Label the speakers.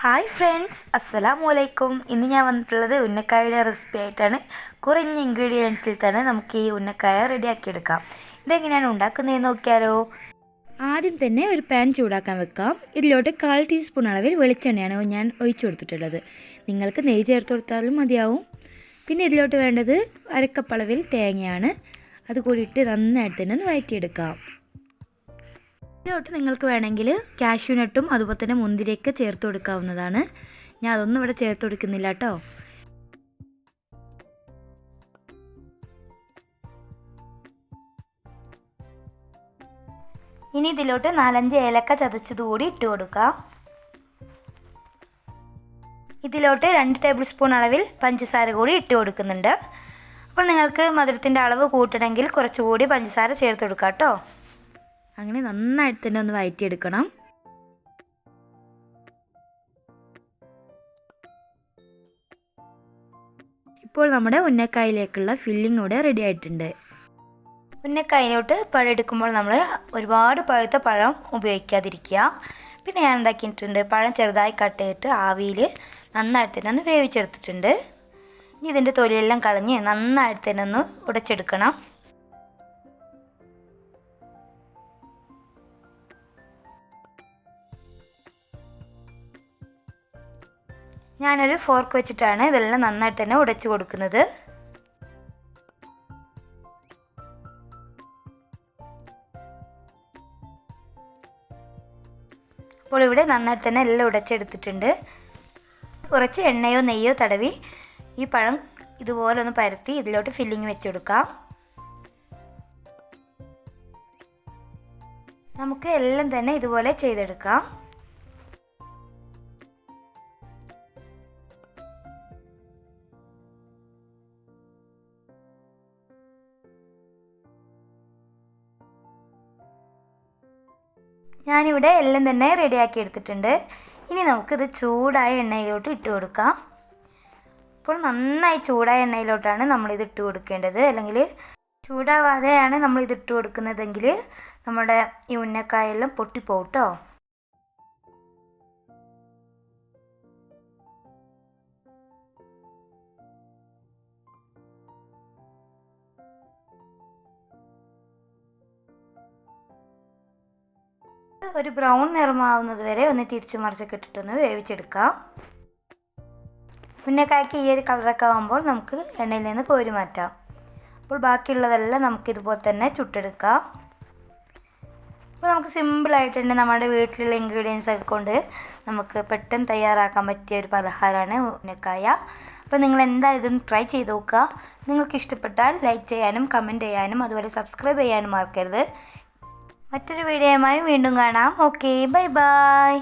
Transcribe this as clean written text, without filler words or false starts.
Speaker 1: Hi friends, അസ്സലാമു അലൈക്കും. ഇന്ന് ഞാൻ വന്നിട്ടുള്ളത് ഉന്നക്കായയുടെ റെസിപ്പി ആയിട്ടാണ്. കുറഞ്ഞ ഇൻഗ്രീഡിയൻസിൽ തന്നെ നമുക്ക് ഈ ഉന്നക്കായ റെഡിയാക്കിയെടുക്കാം. ഇതെങ്ങനെയാണ് ഉണ്ടാക്കുന്നതെന്ന് നോക്കിയാലോ. ആദ്യം തന്നെ ഒരു പാൻ ചൂടാക്കാൻ വെക്കാം. ഇതിലോട്ട് 1/4 ടീസ്പൂൺ അളവിൽ വെളിച്ചെണ്ണയാണ് ഞാൻ ഒഴിച്ചു കൊടുത്തിട്ടുള്ളത്. നിങ്ങൾക്ക് നെയ്യ് ചേർത്ത് കൊടുത്താലും മതിയാവും. പിന്നെ ഇതിലോട്ട് വേണ്ടത് 1/2 കപ്പ് അളവിൽ തേങ്ങയാണ്. അത് കൂടിയിട്ട് നന്നായിട്ട് തന്നെ ഒന്ന് വഴറ്റിയെടുക്കാം. ഇതിലോട്ട് നിങ്ങൾക്ക് വേണമെങ്കിൽ കാഷ്യൂ നട്ടും അതുപോലെ തന്നെ മുന്തിരിയൊക്കെ ചേർത്ത് കൊടുക്കാവുന്നതാണ്. ഞാൻ അതൊന്നും ഇവിടെ ചേർത്ത് കൊടുക്കുന്നില്ല കേട്ടോ. ഇനി ഇതിലോട്ട് 4-5 ഏലക്ക ചതച്ചത് കൂടി ഇട്ട് കൊടുക്കാം. ഇതിലോട്ട് 2 ടേബിൾ സ്പൂൺ അളവിൽ പഞ്ചസാര കൂടി ഇട്ട് കൊടുക്കുന്നുണ്ട്. അപ്പോൾ നിങ്ങൾക്ക് മധുരത്തിൻ്റെ അളവ് കൂട്ടണമെങ്കിൽ കുറച്ചുകൂടി പഞ്ചസാര ചേർത്ത് കൊടുക്കാം കേട്ടോ. അങ്ങനെ നന്നായിട്ട് തന്നെ ഒന്ന് വഴറ്റിയെടുക്കണം. ഇപ്പോൾ നമ്മുടെ ഉന്നക്കായിലേക്കുള്ള ഫില്ലിംഗ് ഇവിടെ റെഡി ആയിട്ടുണ്ട്. ഉന്നക്കായിലോട്ട് പഴം എടുക്കുമ്പോൾ നമ്മൾ ഒരുപാട് പഴുത്ത പഴം ഉപയോഗിക്കാതിരിക്കുക. പിന്നെ ഞാൻ എന്താക്കിയിട്ടുണ്ട്, പഴം ചെറുതായി കട്ട് ചെയ്തിട്ട് ആവിയിൽ നന്നായിട്ട് തന്നെ ഒന്ന് വേവിച്ചെടുത്തിട്ടുണ്ട്. ഇനി ഇതിൻ്റെ തൊലിയെല്ലാം കളഞ്ഞ് നന്നായിട്ട് തന്നെ ഒന്ന് ഉടച്ചെടുക്കണം. ഞാനൊരു ഫോർക്ക് വെച്ചിട്ടാണ് ഇതെല്ലാം നന്നായിട്ട് തന്നെ ഉടച്ചു കൊടുക്കുന്നത്. അപ്പോൾ ഇവിടെ നന്നായിട്ട് തന്നെ എല്ലാം ഉടച്ചെടുത്തിട്ടുണ്ട്. കുറച്ച് എണ്ണയോ നെയ്യോ തടവി ഈ പഴം ഇതുപോലെ ഒന്ന് പരത്തി ഇതിലോട്ട് ഫില്ലിങ് വെച്ചെടുക്കാം. നമുക്ക് എല്ലാം തന്നെ ഇതുപോലെ ചെയ്തെടുക്കാം. ഞാനിവിടെ എല്ലാം തന്നെ റെഡിയാക്കി എടുത്തിട്ടുണ്ട്. ഇനി നമുക്കിത് ചൂടായ എണ്ണയിലോട്ട് ഇട്ട് കൊടുക്കാം. അപ്പോൾ നന്നായി ചൂടായ എണ്ണയിലോട്ടാണ് നമ്മളിത് ഇട്ട് കൊടുക്കേണ്ടത്. അല്ലെങ്കിൽ ചൂടാവാതെയാണ് നമ്മളിത് ഇട്ട് കൊടുക്കുന്നതെങ്കിൽ നമ്മുടെ ഈ ഉന്നക്കായെല്ലാം പൊട്ടിപ്പോവും കേട്ടോ. ഒരു ബ്രൗൺ നിറമാവുന്നത് വരെ ഒന്ന് തിരിച്ചു മറിച്ചൊക്കെ ഇട്ടിട്ടൊന്ന് വേവിച്ചെടുക്കാം. ഉന്നക്കായ്ക്ക് ഈ ഒരു കളറൊക്കെ ആകുമ്പോൾ നമുക്ക് എണ്ണയിൽ നിന്ന് കോരി മാറ്റാം. അപ്പോൾ ബാക്കിയുള്ളതെല്ലാം നമുക്കിതുപോലെ തന്നെ ചുട്ടെടുക്കാം. അപ്പോൾ നമുക്ക് സിമ്പിളായിട്ട് തന്നെ നമ്മുടെ വീട്ടിലുള്ള ഇൻഗ്രീഡിയൻസ് ഒക്കെ കൊണ്ട് നമുക്ക് പെട്ടെന്ന് തയ്യാറാക്കാൻ പറ്റിയ ഒരു പലഹാരമാണ് ഉന്നക്കായ. അപ്പോൾ നിങ്ങൾ എന്തായാലും ഇതൊന്ന് ട്രൈ ചെയ്ത് നോക്കുക. നിങ്ങൾക്ക് ഇഷ്ടപ്പെട്ടാൽ ലൈക്ക് ചെയ്യാനും കമൻറ്റ് ചെയ്യാനും അതുപോലെ സബ്സ്ക്രൈബ് ചെയ്യാനും മറക്കരുത്. മറ്റൊരു വീഡിയോയുമായി വീണ്ടും കാണാം. Okay, bye bye.